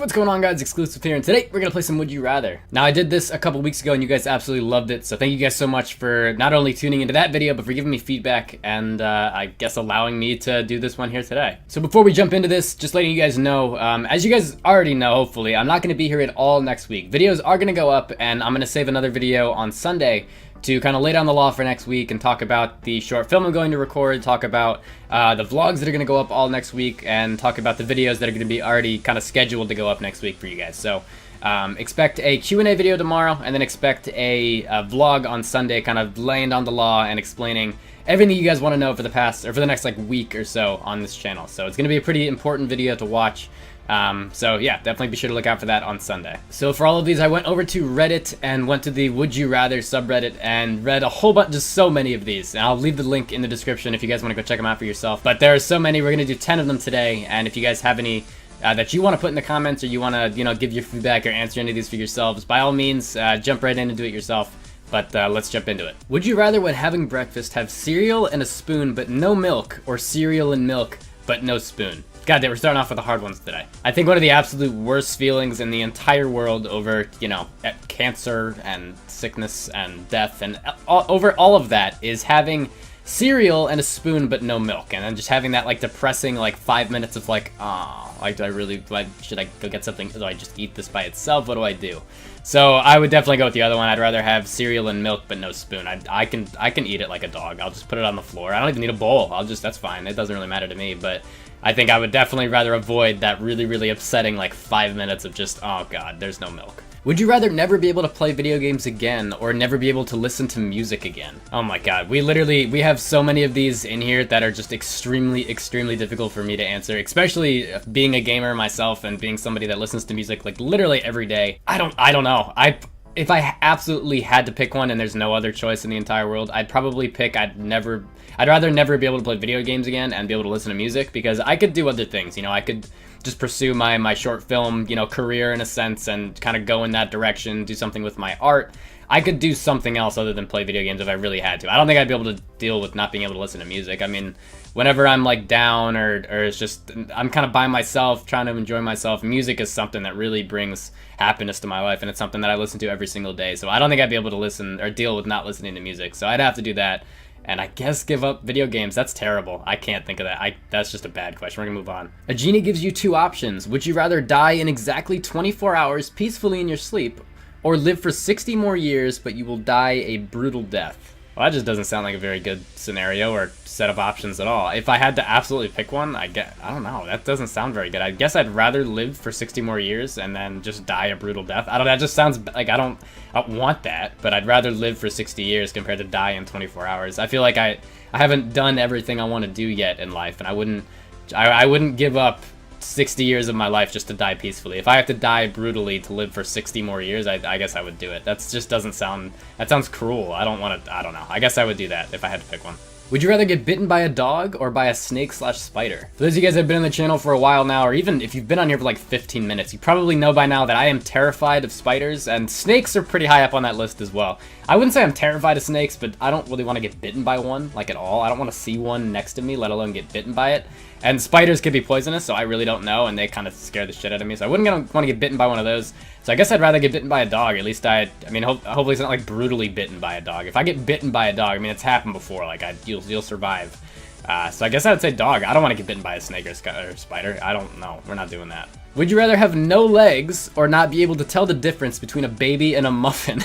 What's going on, guys? Xclusive here, and today we're gonna play some Would You Rather. Now, I did this a couple weeks ago and you guys absolutely loved it, so thank you guys so much for not only tuning into that video, but for giving me feedback and I guess allowing me to do this one here today. So before we jump into this, just letting you guys know, as you guys already know, hopefully, I'm not gonna be here at all next week. Videos are gonna go up, and I'm gonna save another video on Sunday to kind of lay down the law for next week and talk about the short film I'm going to record, talk about the vlogs that are going to go up all next week, and talk about the videos that are going to be already kind of scheduled to go up next week for you guys. So expect a Q&A video tomorrow, and then expect a vlog on Sunday kind of laying down the law and explaining everything you guys want to know for the next like week or so on this channel. So it's going to be a pretty important video to watch. So yeah, definitely be sure to look out for that on Sunday. So for all of these, I went over to Reddit and went to the Would You Rather subreddit and read a whole bunch, just so many of these. And I'll leave the link in the description if you guys want to go check them out for yourself. But there are so many, we're going to do 10 of them today. And if you guys have any that you want to put in the comments, or you want to, give your feedback or answer any of these for yourselves, by all means, jump right in and do it yourself. But let's jump into it. Would you rather, when having breakfast, have cereal and a spoon but no milk, or cereal and milk but no spoon? God damn, we're starting off with the hard ones today. I think one of the absolute worst feelings in the entire world over, cancer and sickness and death and over all of that is having cereal and a spoon but no milk, and then just having that like depressing like 5 minutes of like, should I go get something? Do I just eat this by itself? What do I do? So I would definitely go with the other one. I'd rather have cereal and milk but no spoon. I can eat it like a dog. I'll just put it on the floor. I don't even need a bowl. That's fine. It doesn't really matter to me, but I think I would definitely rather avoid that really, really upsetting like 5 minutes of just, oh god, there's no milk. Would you rather never be able to play video games again, or never be able to listen to music again? Oh my god, we have so many of these in here that are just extremely, extremely difficult for me to answer, especially being a gamer myself and being somebody that listens to music like literally every day. I don't know. If I absolutely had to pick one and there's no other choice in the entire world, I'd probably pick I'd rather never be able to play video games again and be able to listen to music, because I could do other things. I could just pursue my short film, career in a sense, and kind of go in that direction, do something with my art. I could do something else other than play video games if I really had to. I don't think I'd be able to deal with not being able to listen to music. I mean, whenever I'm like down or it's just, I'm kind of by myself trying to enjoy myself, music is something that really brings happiness to my life, and it's something that I listen to every single day. So I don't think I'd be able to listen or deal with not listening to music. So I'd have to do that. And I guess give up video games. That's terrible. I can't think of that. That's just a bad question. We're gonna move on. A genie gives you two options. Would you rather die in exactly 24 hours peacefully in your sleep, or live for 60 more years but you will die a brutal death? Well, that just doesn't sound like a very good scenario or set of options at all. If I had to absolutely pick one, I don't know. That doesn't sound very good. I guess I'd rather live for 60 more years and then just die a brutal death. That just sounds like I don't want that, but I'd rather live for 60 years compared to die in 24 hours. I feel like I haven't done everything I want to do yet in life, and I wouldn't give up 60 years of my life just to die peacefully. If I have to die brutally to live for 60 more years, I guess I would do it. That just doesn't sound, that sounds cruel. I don't know. I guess I would do that if I had to pick one. Would you rather get bitten by a dog or by a snake/spider? For those of you guys that have been on the channel for a while now, or even if you've been on here for like 15 minutes, you probably know by now that I am terrified of spiders, and snakes are pretty high up on that list as well. I wouldn't say I'm terrified of snakes, but I don't really want to get bitten by one, like at all. I don't want to see one next to me, let alone get bitten by it. And spiders could be poisonous, so I really don't know, and they kind of scare the shit out of me, so I wouldn't want to get bitten by one of those. So I guess I'd rather get bitten by a dog. At least hopefully it's not like brutally bitten by a dog. If I get bitten by a dog, I mean, it's happened before, like you'll survive. So I guess I would say dog. I don't want to get bitten by a snake or spider. I don't know. We're not doing that. Would you rather have no legs or not be able to tell the difference between a baby and a muffin?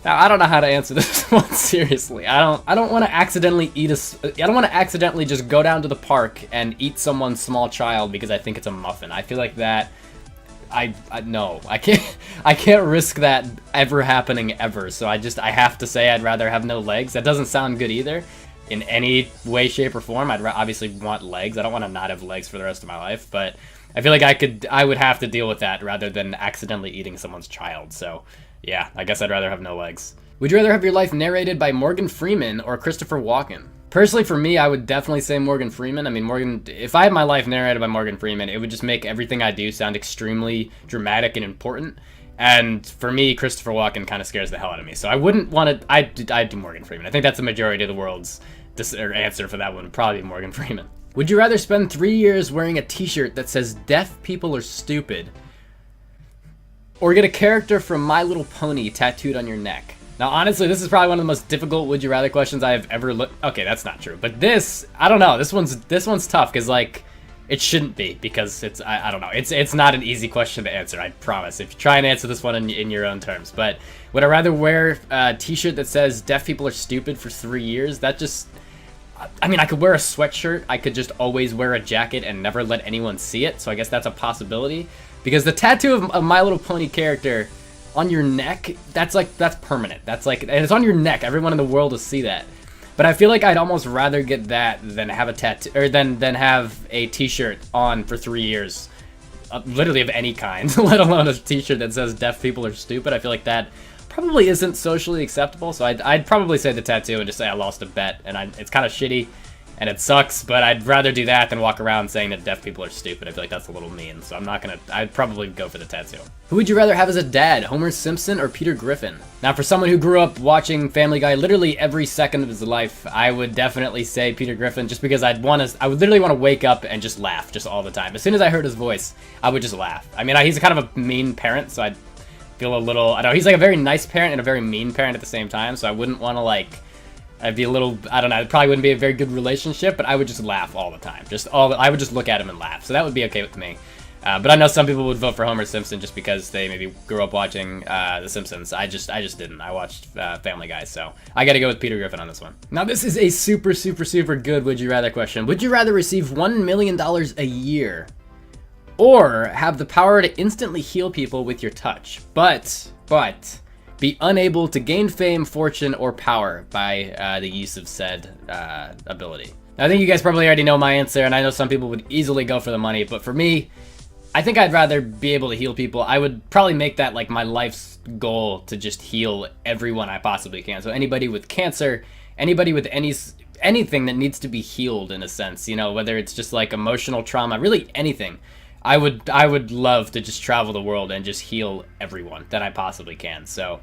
Now, I don't know how to answer this one seriously. I don't want to accidentally I don't want to accidentally just go down to the park and eat someone's small child because I think it's a muffin. I feel like that, no, I can't risk that ever happening ever. So I have to say I'd rather have no legs. That doesn't sound good either in any way, shape, or form. I'd obviously want legs. I don't want to not have legs for the rest of my life, but I feel like I would have to deal with that rather than accidentally eating someone's child. So yeah, I guess I'd rather have no legs. Would you rather have your life narrated by Morgan Freeman or Christopher Walken? Personally, for me, I would definitely say Morgan Freeman. I mean, if I had my life narrated by Morgan Freeman, it would just make everything I do sound extremely dramatic and important. And for me, Christopher Walken kind of scares the hell out of me. So I wouldn't want to, I'd do Morgan Freeman. I think that's the majority of the world's answer for that one, would probably be Morgan Freeman. Would you rather spend 3 years wearing a t-shirt that says deaf people are stupid, or get a character from My Little Pony tattooed on your neck? Now, honestly, this is probably one of the most difficult would you rather questions I have ever looked. Okay, that's not true. But this, I don't know. This one's tough because like it shouldn't be because it's I don't know. It's not an easy question to answer. I promise. If you try and answer this one in your own terms, but would I rather wear a T-shirt that says "Deaf people are stupid" for 3 years? That just, I mean, I could wear a sweatshirt. I could just always wear a jacket and never let anyone see it. So I guess that's a possibility. Because the tattoo of a My Little Pony character on your neck, that's permanent. That's like, and it's on your neck. Everyone in the world will see that. But I feel like I'd almost rather get that than have a tattoo, or than have a T-shirt on for 3 years, literally of any kind, let alone a T-shirt that says "Deaf people are stupid." I feel like that probably isn't socially acceptable. So I'd probably say the tattoo and just say I lost a bet, and it's kind of shitty. And it sucks, but I'd rather do that than walk around saying that deaf people are stupid. I feel like that's a little mean, so I'd probably go for the tattoo. Who would you rather have as a dad, Homer Simpson or Peter Griffin? Now, for someone who grew up watching Family Guy literally every second of his life, I would definitely say Peter Griffin, just because I would literally want to wake up and just laugh just all the time. As soon as I heard his voice, I would just laugh. I mean, he's kind of a mean parent, so I'd feel a little, I don't know, he's like a very nice parent and a very mean parent at the same time, so I wouldn't want to like, I'd be a little, I don't know, it probably wouldn't be a very good relationship, but I would just laugh all the time. I would just look at him and laugh, so that would be okay with me. But I know some people would vote for Homer Simpson just because they maybe grew up watching The Simpsons. I just didn't. I watched Family Guy, so I gotta go with Peter Griffin on this one. Now this is a super, super, super good would you rather question. Would you rather receive $1 million a year or have the power to instantly heal people with your touch, but be unable to gain fame, fortune, or power by the use of said ability? Now, I think you guys probably already know my answer, and I know some people would easily go for the money, but for me, I think I'd rather be able to heal people. I would probably make that like my life's goal to just heal everyone I possibly can. So anybody with cancer, anybody with anything that needs to be healed in a sense, you know, whether it's just like emotional trauma, really anything. I would love to just travel the world and just heal everyone that I possibly can. So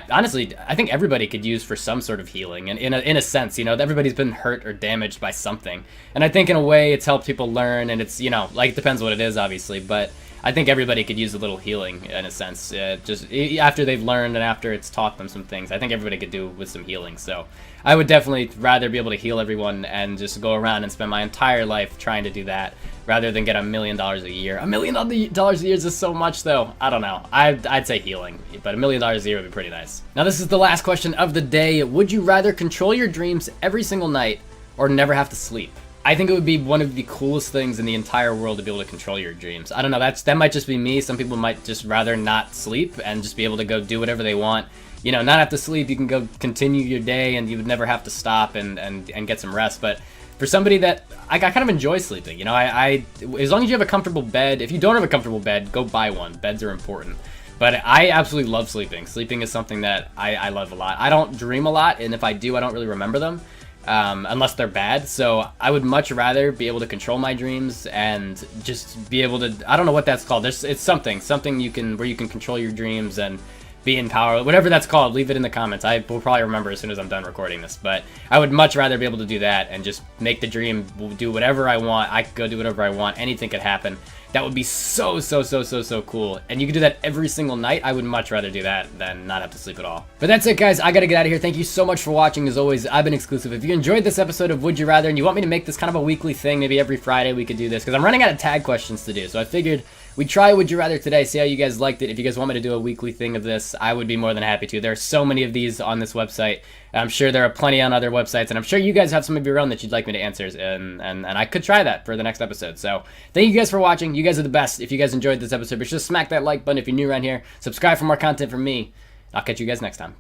honestly, I think everybody could use for some sort of healing, and in a sense, you know, everybody's been hurt or damaged by something. And I think in a way it's helped people learn, and it's, you know, like it depends what it is, obviously, but I think everybody could use a little healing in a sense, just after they've learned and after it's taught them some things. I think everybody could do with some healing. So I would definitely rather be able to heal everyone and just go around and spend my entire life trying to do that rather than get $1 million a year. $1 million a year is so much, though. I don't know. I'd say healing, but $1 million a year would be pretty nice. Now this is the last question of the day. Would you rather control your dreams every single night or never have to sleep? I think it would be one of the coolest things in the entire world to be able to control your dreams. I don't know, that might just be me. Some people might just rather not sleep and just be able to go do whatever they want. You know, not have to sleep, you can go continue your day and you would never have to stop and get some rest. But for somebody that, I kind of enjoy sleeping, you know, as long as you have a comfortable bed. If you don't have a comfortable bed, go buy one. Beds are important. But I absolutely love sleeping. Sleeping is something that I love a lot. I don't dream a lot, and if I do, I don't really remember them. Unless they're bad. So I would much rather be able to control my dreams and just be able to, I don't know what that's called. It's something where you can control your dreams and be in power, whatever that's called. Leave it in the comments. I will probably remember as soon as I'm done recording this, but I would much rather be able to do that and just make the dream do whatever I want. I could go do whatever I want. Anything could happen. That would be so cool. And you could do that every single night. I would much rather do that than not have to sleep at all. But that's it, guys. I gotta get out of here. Thank you so much for watching. As always, I've been Xclusive. If you enjoyed this episode of Would You Rather and you want me to make this kind of a weekly thing, maybe every Friday we could do this, because I'm running out of tag questions to do. So I figured we'd try Would You Rather today, see how you guys liked it. If you guys want me to do a weekly thing of this, I would be more than happy to. There are so many of these on this website. I'm sure there are plenty on other websites, and I'm sure you guys have some of your own that you'd like me to answer, and I could try that for the next episode. So thank you guys for watching. You guys are the best. If you guys enjoyed this episode, be sure to smack that like button if you're new around here. Subscribe for more content from me. I'll catch you guys next time.